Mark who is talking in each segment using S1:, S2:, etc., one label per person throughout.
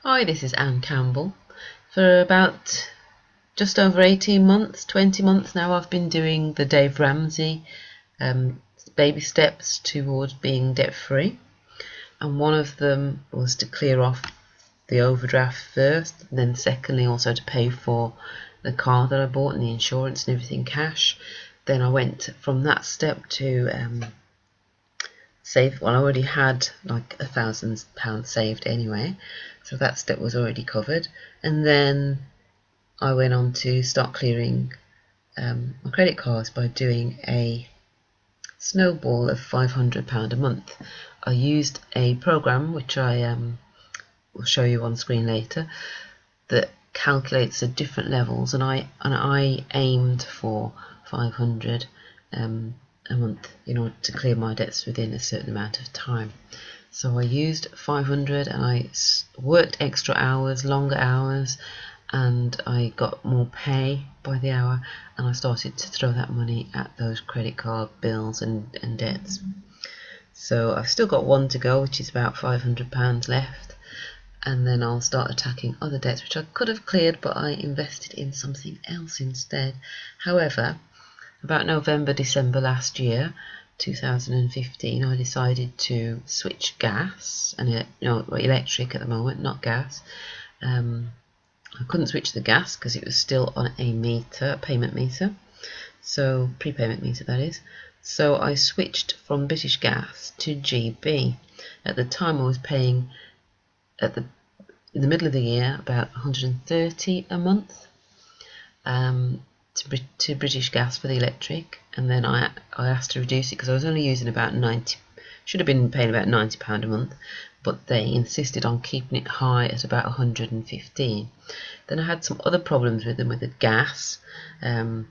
S1: Hi, this is Anne Campbell. For about just over 18 months, 20 months now, I've been doing the Dave Ramsey baby steps towards being debt free. And one of them was to clear off the overdraft first, and then secondly also to pay for the car that I bought and the insurance and everything cash. Then I went from that step to save. Well, I already had like £1,000 saved anyway, so that step was already covered. And then I went on to start clearing my credit cards by doing a Snowball of £500 a month. I used a program which I will show you on screen later that calculates the different levels, and I aimed for 500 a month in order to clear my debts within a certain amount of time. So I used 500 and I worked extra hours, longer hours, and I got more pay by the hour, and I started to throw that money at those credit card bills and debts. So I've still got one to go, which is about £500 left, and then I'll start attacking other debts which I could have cleared, but I invested in something else instead. However, about November, December last year, 2015, I decided to switch gas and electric at the moment, not gas. I couldn't switch the gas because it was still on a meter, a payment meter, so prepayment meter that is. So I switched from British Gas to GB. At the time I was paying in the middle of the year about 130 a month to British Gas for the electric, and then I asked to reduce it because I was only using about 90, should have been paying about £90 a month, but they insisted on keeping it high at about 115. Then I had some other problems with them with the gas, and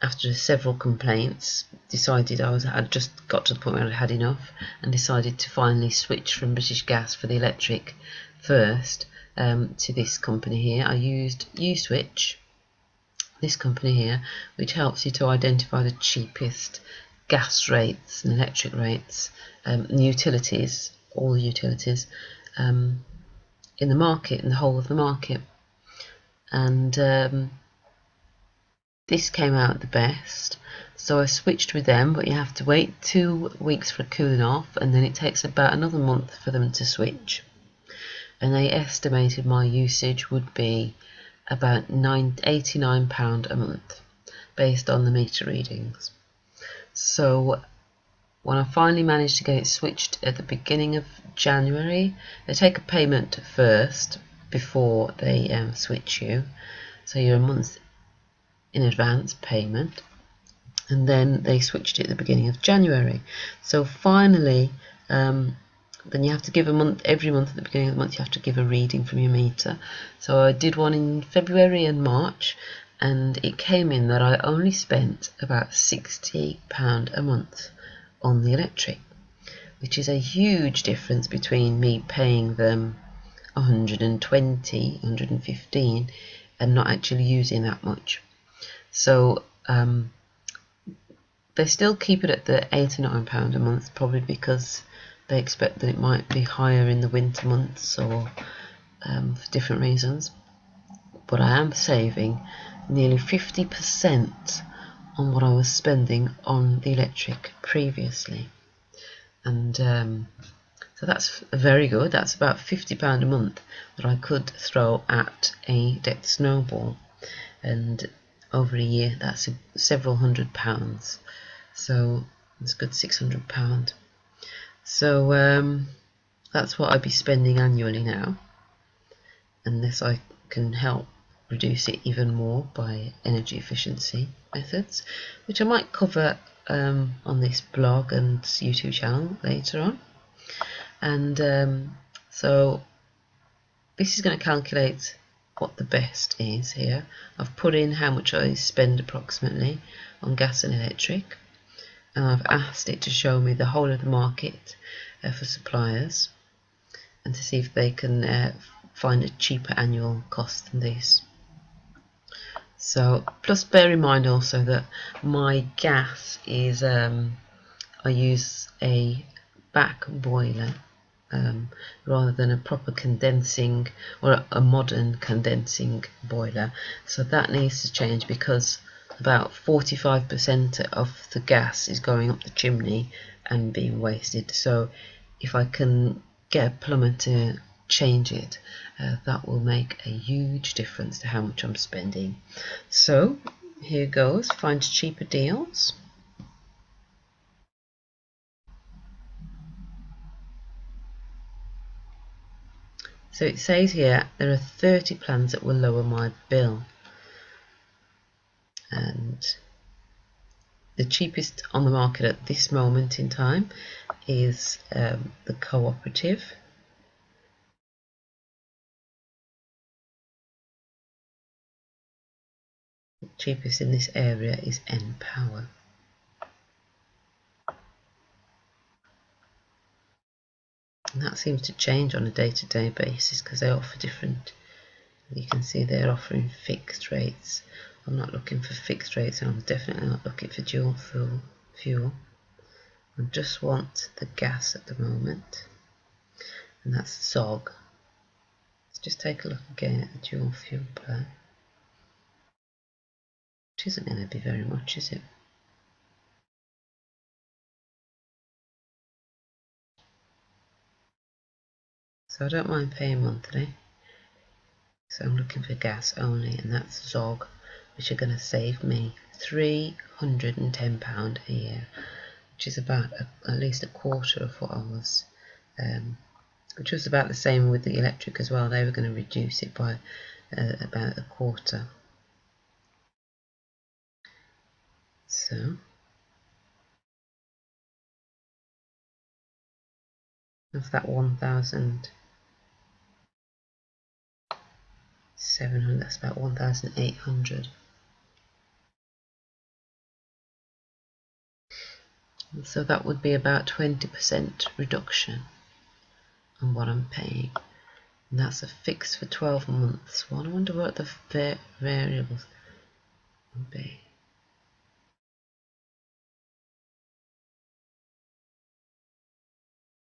S1: after several complaints decided I'd just got to the point where I'd had enough, and decided to finally switch from British Gas for the electric first to this company here. I used USwitch, this company here, which helps you to identify the cheapest gas rates and electric rates, and utilities, all the utilities in the market, in the whole of the market. And this came out the best, so I switched with them, but you have to wait 2 weeks for cooling off, and then it takes about another month for them to switch. And they estimated my usage would be about £89 a month based on the meter readings. So when I finally managed to get it switched at the beginning of January, they take a payment first before they switch you, so you're a month in advance payment, and then they switched it at the beginning of January. So finally then you have to give a month, every month at the beginning of the month you have to give a reading from your meter. So I did one in February and March, and it came in that I only spent about £60 a month on the electric, which is a huge difference between me paying them 120, 115 and not actually using that much. So they still keep it at the £8 or £9 a month, probably because they expect that it might be higher in the winter months or for different reasons. But I am saving nearly 50% on what I was spending on the electric previously, and so that's very good. That's about £50 a month that I could throw at a debt snowball, and over a year that's several £100s, so it's a good £600. So that's what I'd be spending annually now, unless I can help reduce it even more by energy efficiency methods, which I might cover on this blog and YouTube channel later on. And so this is going to calculate what the best is here. I've put in how much I spend approximately on gas and electric, and I've asked it to show me the whole of the market for suppliers, and to see if they can find a cheaper annual cost than this. So, plus bear in mind also that my gas is I use a back boiler rather than a proper condensing or a modern condensing boiler. So that needs to change, because about 45% of the gas is going up the chimney and being wasted. So if I can get a plumber to change it, that will make a huge difference to how much I'm spending. So here goes, find cheaper deals. So it says here there are 30 plans that will lower my bill, and the cheapest on the market at this moment in time is the cooperative. The cheapest in this area is N Power. And that seems to change on a day-to-day basis because they offer different. You can see they're offering fixed rates. I'm not looking for fixed rates, and I'm definitely not looking for dual fuel. I just want the gas at the moment, and that's ZOG. Let's just take a look again at the dual fuel plan, which isn't going to be very much, is it? So I don't mind paying monthly. So I'm looking for gas only, and that's ZOG, which are going to save me £310 a year, which is about at least a quarter of what I was, which was about the same with the electric as well. They were going to reduce it by about a quarter. So of that 1,700, that's about 1,800. So that would be about 20% reduction on what I'm paying. And that's a fix for 12 months. Well, I wonder what the variables would be.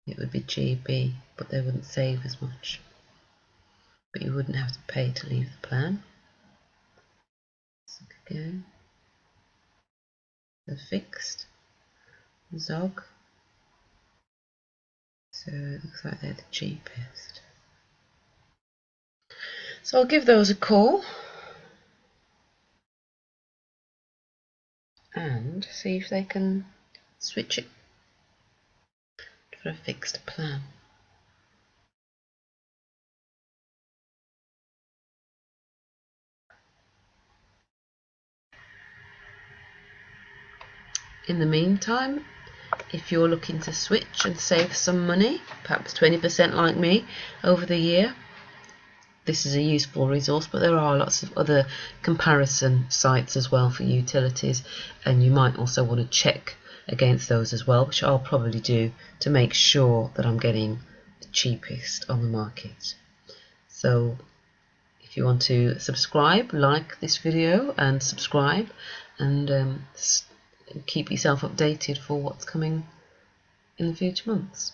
S1: It would be GB, but they wouldn't save as much. But you wouldn't have to pay to leave the plan. Let's look again. The fixed ZOG. So it looks like they're the cheapest. So I'll give those a call and see if they can switch it for a fixed plan. In the meantime, if you're looking to switch and save some money, perhaps 20% like me over the year, this is a useful resource. But there are lots of other comparison sites as well for utilities, and you might also want to check against those as well, which I'll probably do to make sure that I'm getting the cheapest on the market. So if you want to subscribe, like this video and subscribe, and keep yourself updated for what's coming in the future months.